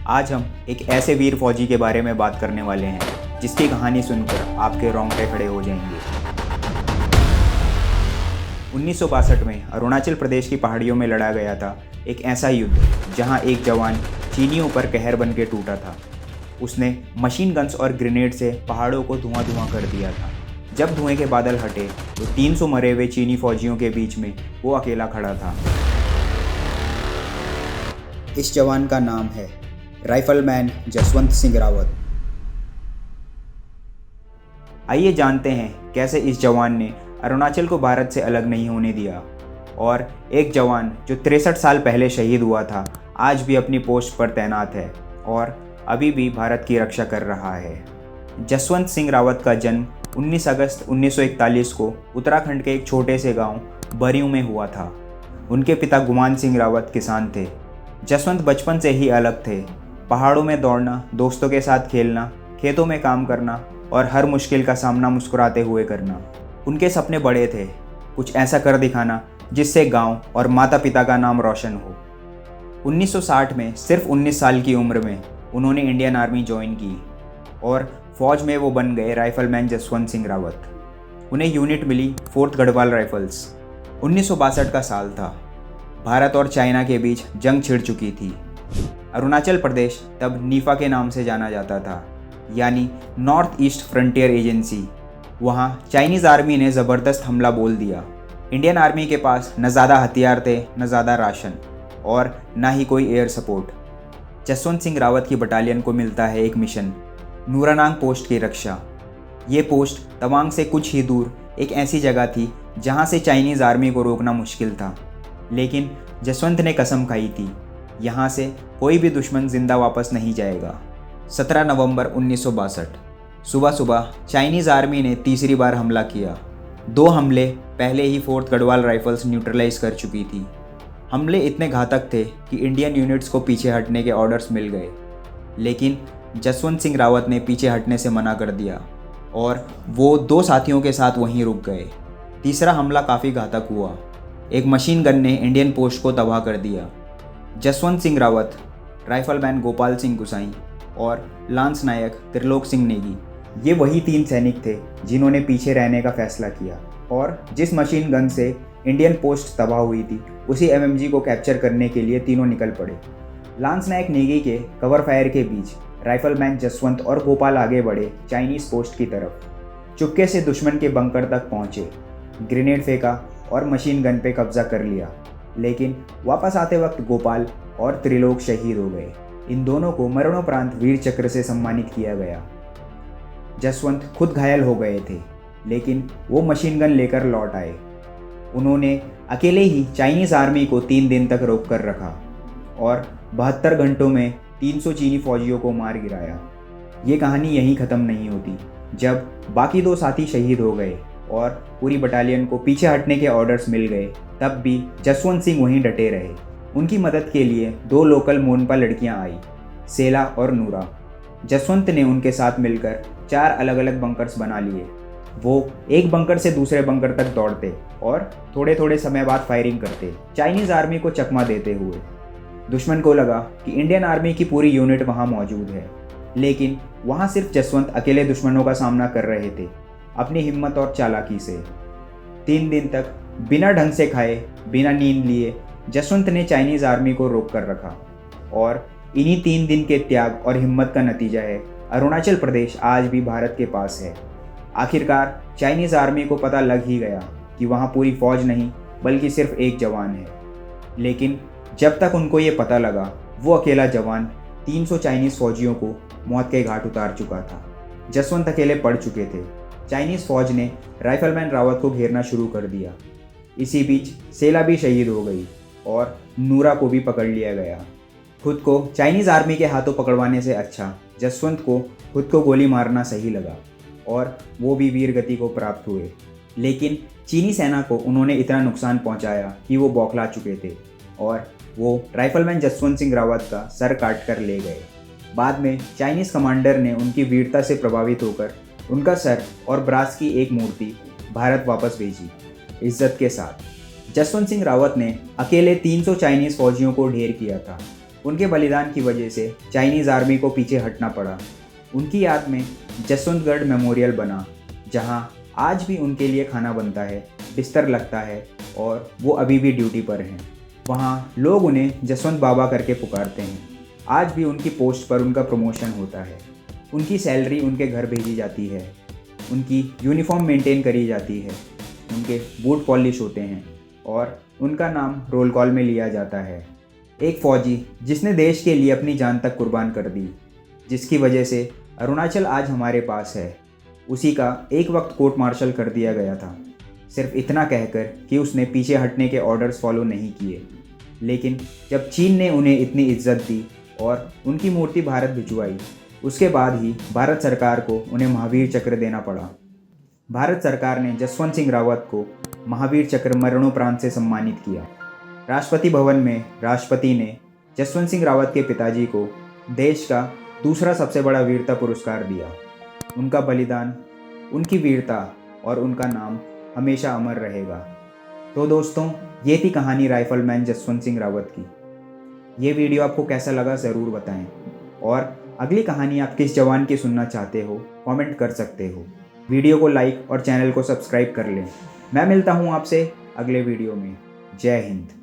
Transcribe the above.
आज हम एक ऐसे वीर फौजी के बारे में बात करने वाले हैं जिसकी कहानी सुनकर आपके रोंगटे खड़े हो जाएंगे। 1962 में अरुणाचल प्रदेश की पहाड़ियों में लड़ा गया था एक ऐसा युद्ध जहां एक जवान चीनियों पर कहर बन के टूटा था। उसने मशीन गन्स और ग्रेनेड से पहाड़ों को धुआं धुआं कर दिया था। जब धुएं के बादल हटे तो 300 मरे हुए चीनी फौजियों के बीच में वो अकेला खड़ा था। इस जवान का नाम है राइफलमैन जसवंत सिंह रावत। आइए जानते हैं कैसे इस जवान ने अरुणाचल को भारत से अलग नहीं होने दिया और एक जवान जो 63 साल पहले शहीद हुआ था आज भी अपनी पोस्ट पर तैनात है और अभी भी भारत की रक्षा कर रहा है। जसवंत सिंह रावत का जन्म 19 अगस्त 1941 को उत्तराखंड के एक छोटे से गांव बरिऊ में हुआ था। उनके पिता गुमान सिंह रावत किसान थे। जसवंत बचपन से ही अलग थे। पहाड़ों में दौड़ना, दोस्तों के साथ खेलना, खेतों में काम करना और हर मुश्किल का सामना मुस्कुराते हुए करना। उनके सपने बड़े थे, कुछ ऐसा कर दिखाना जिससे गांव और माता पिता का नाम रोशन हो। 1960 में सिर्फ 19 साल की उम्र में उन्होंने इंडियन आर्मी ज्वाइन की और फौज में वो बन गए राइफलमैन जसवंत सिंह रावत। उन्हें यूनिट मिली 4th गढ़वाल राइफल्स। 1962 का साल था। भारत और चाइना के बीच जंग छिड़ चुकी थी। अरुणाचल प्रदेश तब नीफा के नाम से जाना जाता था, यानी नॉर्थ ईस्ट फ्रंटियर एजेंसी। वहाँ चाइनीज़ आर्मी ने ज़बरदस्त हमला बोल दिया। इंडियन आर्मी के पास न ज़्यादा हथियार थे, न ज़्यादा राशन और न ही कोई एयर सपोर्ट। जसवंत सिंह रावत की बटालियन को मिलता है एक मिशन, नूरानांग पोस्ट की रक्षा। ये पोस्ट तवांग से कुछ ही दूर एक ऐसी जगह थी जहाँ से चाइनीज़ आर्मी को रोकना मुश्किल था। लेकिन जसवंत ने कसम खाई थी, यहाँ से कोई भी दुश्मन जिंदा वापस नहीं जाएगा। 17 नवंबर 1962 सुबह सुबह चाइनीज़ आर्मी ने तीसरी बार हमला किया। 2 हमले पहले ही 4th गढ़वाल राइफल्स न्यूट्रलाइज कर चुकी थी। हमले इतने घातक थे कि इंडियन यूनिट्स को पीछे हटने के ऑर्डर्स मिल गए, लेकिन जसवंत सिंह रावत ने पीछे हटने से मना कर दिया और वो 2 साथियों के साथ वहीं रुक गए। तीसरा हमला काफ़ी घातक हुआ। एक मशीन गन ने इंडियन पोस्ट को तबाह कर दिया। जसवंत सिंह रावत, राइफलमैन गोपाल सिंह गुसाई और लांस नायक त्रिलोक सिंह नेगी, ये वही 3 सैनिक थे जिन्होंने पीछे रहने का फैसला किया और जिस मशीन गन से इंडियन पोस्ट तबाह हुई थी उसी एमएमजी को कैप्चर करने के लिए तीनों निकल पड़े। लांस नायक नेगी के कवर फायर के बीच राइफलमैन जसवंत और गोपाल आगे बढ़े चाइनीज़ पोस्ट की तरफ। चुपके से दुश्मन के बंकर तक पहुंचे, ग्रेनेड फेंका और मशीन गन पे कब्जा कर लिया, लेकिन वापस आते वक्त गोपाल और त्रिलोक शहीद हो गए। इन दोनों को मरणोपरांत वीर चक्र से सम्मानित किया गया। जसवंत खुद घायल हो गए थे, लेकिन वो मशीन गन लेकर लौट आए। उन्होंने अकेले ही चाइनीज़ आर्मी को 3 दिन तक रोक कर रखा और 72 घंटों में 300 चीनी फौजियों को मार गिराया। ये कहानी यहीं ख़त्म नहीं होती। जब बाकी 2 साथी शहीद हो गए और पूरी बटालियन को पीछे हटने के ऑर्डर्स मिल गए, तब भी जसवंत सिंह वहीं डटे रहे। उनकी मदद के लिए 2 लोकल मोनपा लड़कियां आई, सेला और नूरा। जसवंत ने उनके साथ मिलकर 4 अलग अलग बंकर्स बना लिए। वो एक बंकर से दूसरे बंकर तक दौड़ते और थोड़े थोड़े समय बाद फायरिंग करते, चाइनीज़ आर्मी को चकमा देते हुए। दुश्मन को लगा कि इंडियन आर्मी की पूरी यूनिट वहाँ मौजूद है, लेकिन वहाँ सिर्फ जसवंत अकेले दुश्मनों का सामना कर रहे थे अपनी हिम्मत और चालाकी से। 3 दिन तक बिना ढंग से खाए, बिना नींद लिए जसवंत ने चाइनीज़ आर्मी को रोक कर रखा और इन्हीं 3 दिन के त्याग और हिम्मत का नतीजा है अरुणाचल प्रदेश आज भी भारत के पास है। आखिरकार चाइनीज़ आर्मी को पता लग ही गया कि वहाँ पूरी फौज नहीं बल्कि सिर्फ एक जवान है, लेकिन जब तक उनको ये पता लगा वो अकेला जवान 300 चाइनीज़ फौजियों को मौत के घाट उतार चुका था। जसवंत अकेले पड़ चुके थे। चाइनीज़ फौज ने राइफलमैन रावत को घेरना शुरू कर दिया। इसी बीच सेला भी शहीद हो गई और नूरा को भी पकड़ लिया गया। खुद को चाइनीज़ आर्मी के हाथों पकड़वाने से अच्छा जसवंत को खुद को गोली मारना सही लगा और वो भी वीर गति को प्राप्त हुए। लेकिन चीनी सेना को उन्होंने इतना नुकसान पहुंचाया कि वो बौखला चुके थे और वो राइफलमैन जसवंत सिंह रावत का सर काट कर ले गए। बाद में चाइनीज़ कमांडर ने उनकी वीरता से प्रभावित होकर उनका सर और ब्रास की एक मूर्ति भारत वापस भेजी, इज्जत के साथ। जसवंत सिंह रावत ने अकेले 300 चाइनीज़ फौजियों को ढेर किया था। उनके बलिदान की वजह से चाइनीज़ आर्मी को पीछे हटना पड़ा। उनकी याद में जसवंतगढ़ मेमोरियल बना, जहां आज भी उनके लिए खाना बनता है, बिस्तर लगता है और वो अभी भी ड्यूटी पर हैं। वहां लोग उन्हें जसवंत बाबा करके पुकारते हैं। आज भी उनकी पोस्ट पर उनका प्रमोशन होता है। उनकी सैलरी उनके घर भेजी जाती है, उनकी यूनिफॉर्म मेंटेन करी जाती है, उनके बूट पॉलिश होते हैं और उनका नाम रोल कॉल में लिया जाता है। एक फ़ौजी जिसने देश के लिए अपनी जान तक कुर्बान कर दी, जिसकी वजह से अरुणाचल आज हमारे पास है, उसी का एक वक्त कोर्ट मार्शल कर दिया गया था, सिर्फ इतना कहकर कि उसने पीछे हटने के ऑर्डर्स फॉलो नहीं किए। लेकिन जब चीन ने उन्हें इतनी इज्जत दी और उनकी मूर्ति भारत भिजवाई, उसके बाद ही भारत सरकार को उन्हें महावीर चक्र देना पड़ा। भारत सरकार ने जसवंत सिंह रावत को महावीर चक्र मरणोपरांत से सम्मानित किया। राष्ट्रपति भवन में राष्ट्रपति ने जसवंत सिंह रावत के पिताजी को देश का दूसरा सबसे बड़ा वीरता पुरस्कार दिया। उनका बलिदान, उनकी वीरता और उनका नाम हमेशा अमर रहेगा। तो दोस्तों, ये थी कहानी राइफलमैन जसवंत सिंह रावत की। ये वीडियो आपको कैसा लगा ज़रूर बताएं, और अगली कहानी आप किस जवान की सुनना चाहते हो कमेंट कर सकते हो। वीडियो को लाइक और चैनल को सब्सक्राइब कर लें। मैं मिलता हूँ आपसे अगले वीडियो में। जय हिंद।